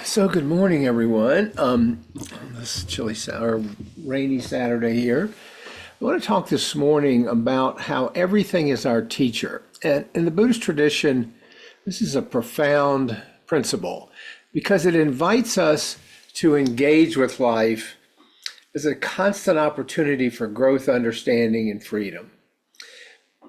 So good morning, everyone. This chilly or rainy Saturday here. I want to talk this morning about how everything is our teacher. And in the Buddhist tradition, this is a profound principle because it invites us to engage with life as a constant opportunity for growth, understanding, and freedom.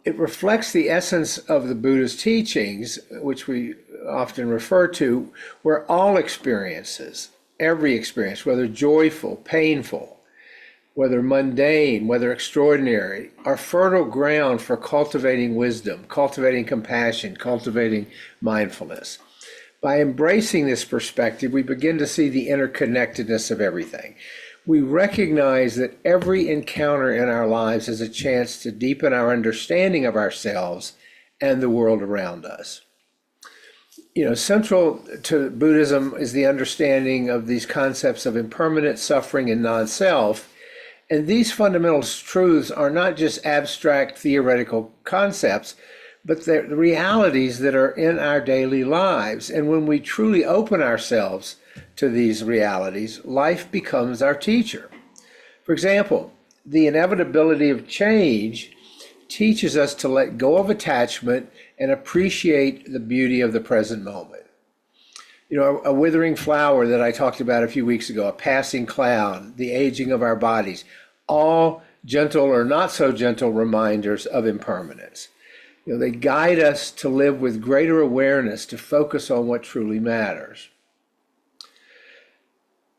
It reflects the essence of the Buddha's teachings, which we often refer to, where all experiences, every experience, whether joyful, painful, whether mundane, whether extraordinary, are fertile ground for cultivating wisdom, cultivating compassion, cultivating mindfulness. By embracing this perspective, we begin to see the interconnectedness of everything. We recognize that every encounter in our lives is a chance to deepen our understanding of ourselves and the world around us. Central to Buddhism is the understanding of these concepts of impermanent suffering and non-self. And these fundamental truths are not just abstract theoretical concepts, but they're the realities that are in our daily lives. And when we truly open ourselves to these realities, life becomes our teacher. For example, the inevitability of change teaches us to let go of attachment and appreciate the beauty of the present moment. A withering flower that I talked about a few weeks ago, a passing cloud, the aging of our bodies, all gentle or not so gentle reminders of impermanence. They guide us to live with greater awareness, to focus on what truly matters.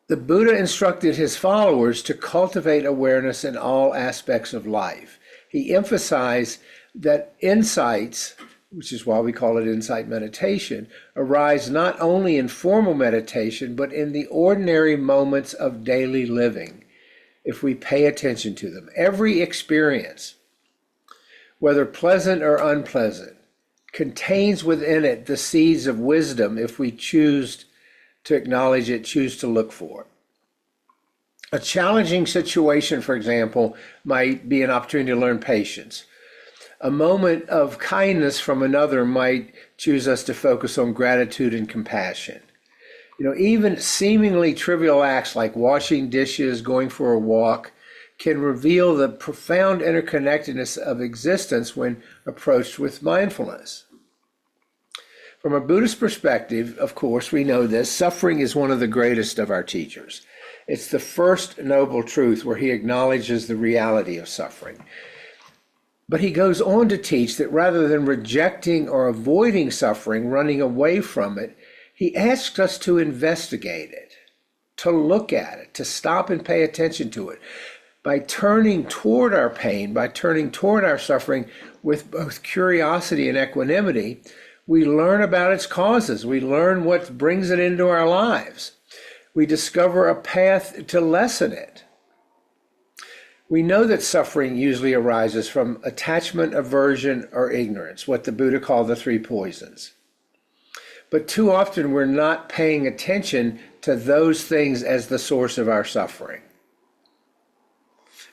The Buddha instructed his followers to cultivate awareness in all aspects of life. He emphasized that insights, which is why we call it insight meditation, arise not only in formal meditation, but in the ordinary moments of daily living, if we pay attention to them. Every experience, whether pleasant or unpleasant, contains within it the seeds of wisdom if we choose to acknowledge it, choose to look for it. A challenging situation, for example, might be an opportunity to learn patience. A moment of kindness from another might choose us to focus on gratitude and compassion. Even seemingly trivial acts like washing dishes, going for a walk, can reveal the profound interconnectedness of existence when approached with mindfulness. From a Buddhist perspective, of course, we know this, suffering is one of the greatest of our teachers. It's the first noble truth where he acknowledges the reality of suffering. But he goes on to teach that rather than rejecting or avoiding suffering, running away from it, he asks us to investigate it, to look at it, to stop and pay attention to it. By turning toward our pain, by turning toward our suffering with both curiosity and equanimity, we learn about its causes. We learn what brings it into our lives. We discover a path to lessen it. We know that suffering usually arises from attachment, aversion, or ignorance, what the Buddha called the three poisons. But too often we're not paying attention to those things as the source of our suffering.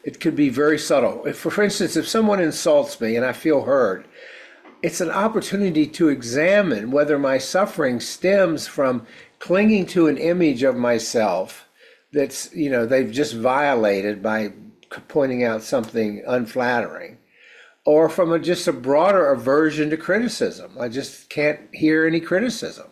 It could be very subtle. For instance, if someone insults me and I feel hurt, it's an opportunity to examine whether my suffering stems from clinging to an image of myself that's, they've just violated by pointing out something unflattering, or from just a broader aversion to criticism. I just can't hear any criticism.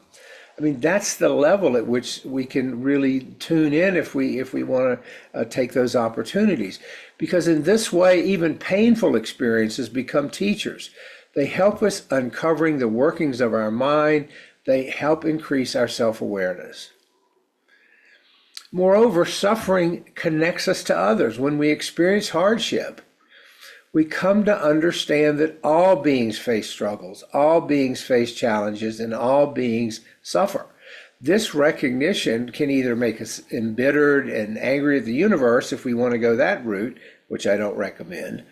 That's the level at which we can really tune in if we want to take those opportunities. Because in this way, even painful experiences become teachers. They help us uncovering the workings of our mind. They help increase our self-awareness. Moreover, suffering connects us to others. When we experience hardship, we come to understand that all beings face struggles, all beings face challenges, and all beings suffer. This recognition can either make us embittered and angry at the universe if we want to go that route, which I don't recommend,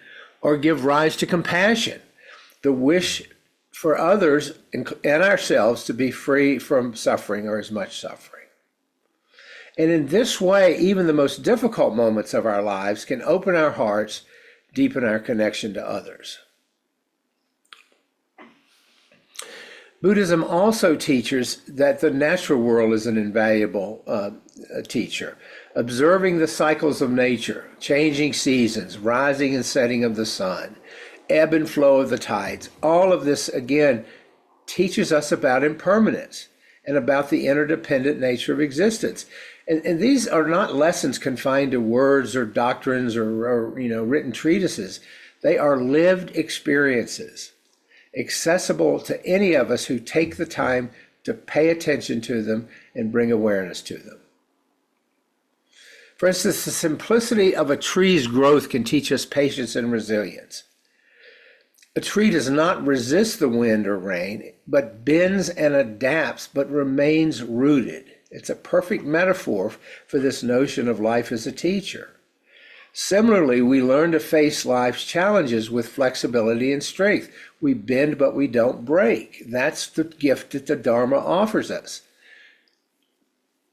or give rise to compassion, the wish for others and ourselves to be free from suffering or as much suffering. And in this way, even the most difficult moments of our lives can open our hearts, deepen our connection to others. Buddhism also teaches that the natural world is an invaluable teacher. Observing the cycles of nature, changing seasons, rising and setting of the sun, ebb and flow of the tides, all of this, again, teaches us about impermanence and about the interdependent nature of existence. And these are not lessons confined to words or doctrines or written treatises. They are lived experiences, accessible to any of us who take the time to pay attention to them and bring awareness to them. For instance, the simplicity of a tree's growth can teach us patience and resilience. A tree does not resist the wind or rain, but bends and adapts, but remains rooted. It's a perfect metaphor for this notion of life as a teacher. Similarly, we learn to face life's challenges with flexibility and strength. We bend, but we don't break. That's the gift that the Dharma offers us.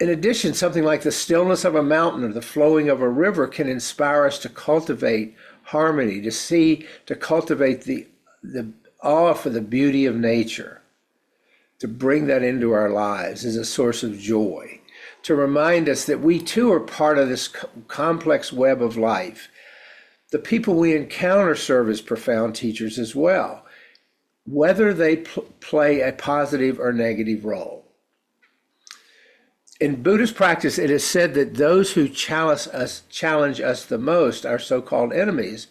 In addition, something like the stillness of a mountain or the flowing of a river can inspire us to cultivate harmony, to cultivate the awe for the beauty of nature, to bring that into our lives as a source of joy, to remind us that we too are part of this complex web of life. The people we encounter serve as profound teachers as well, whether they play a positive or negative role. In Buddhist practice, it is said that those who challenge us the most, our so-called enemies,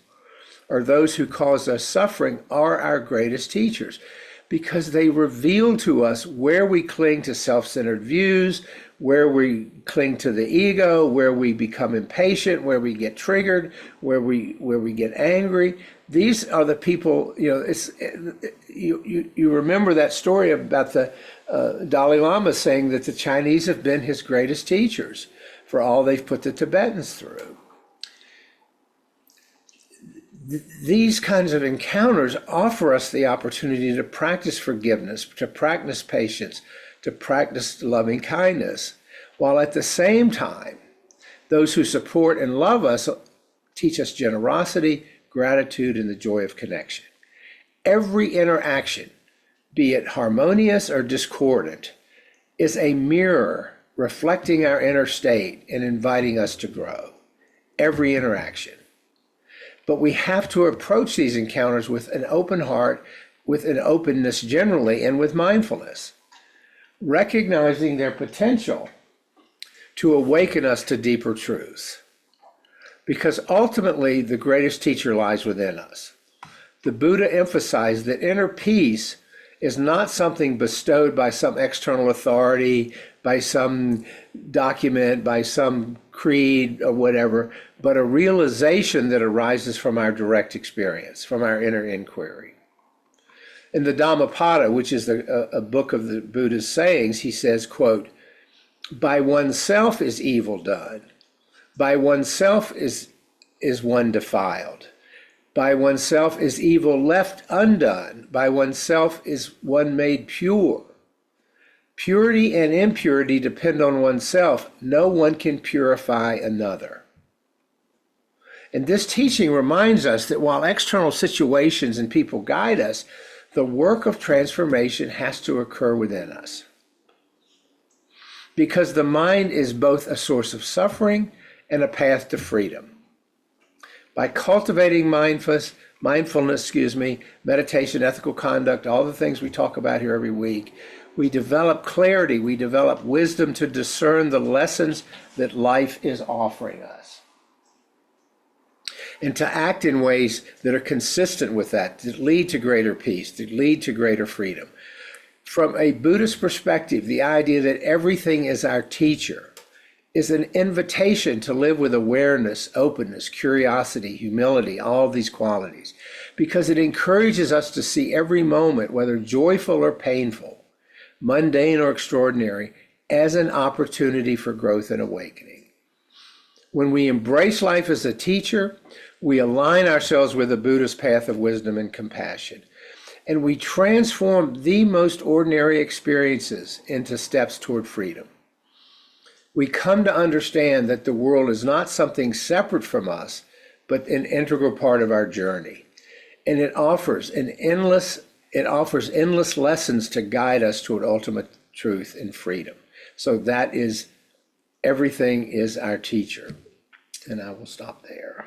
or those who cause us suffering, are our greatest teachers, because they reveal to us where we cling to self-centered views, where we cling to the ego, where we become impatient, where we get triggered, where we get angry. These are the people, you remember that story about the Dalai Lama saying that the Chinese have been his greatest teachers for all they've put the Tibetans through. These kinds of encounters offer us the opportunity to practice forgiveness, to practice patience, to practice loving kindness, while at the same time, those who support and love us teach us generosity, gratitude, and the joy of connection. Every interaction, be it harmonious or discordant, is a mirror reflecting our inner state and inviting us to grow. Every interaction. But we have to approach these encounters with an open heart, with an openness generally, and with mindfulness, recognizing their potential to awaken us to deeper truths. Because ultimately, the greatest teacher lies within us. The Buddha emphasized that inner peace is not something bestowed by some external authority, by some document, by some creed or whatever, but a realization that arises from our direct experience, from our inner inquiry. In the Dhammapada, which is a book of the Buddha's sayings, he says, quote, "By oneself is evil done. By oneself is one defiled. By oneself is evil left undone. By oneself is one made pure. Purity and impurity depend on oneself. No one can purify another." And this teaching reminds us that while external situations and people guide us, the work of transformation has to occur within us. Because the mind is both a source of suffering and a path to freedom. By cultivating mindfulness, meditation, ethical conduct, all the things we talk about here every week, we develop clarity, we develop wisdom to discern the lessons that life is offering us, and to act in ways that are consistent with that lead to greater peace, that lead to greater freedom. From a Buddhist perspective, the idea that everything is our teacher is an invitation to live with awareness, openness, curiosity, humility, all these qualities, because it encourages us to see every moment, whether joyful or painful, mundane or extraordinary, as an opportunity for growth and awakening. When we embrace life as a teacher, we align ourselves with the Buddha's path of wisdom and compassion, and we transform the most ordinary experiences into steps toward freedom. We come to understand that the world is not something separate from us, but an integral part of our journey. And it offers an endless It offers endless lessons to guide us toward ultimate truth and freedom. So that is, everything is our teacher. And I will stop there.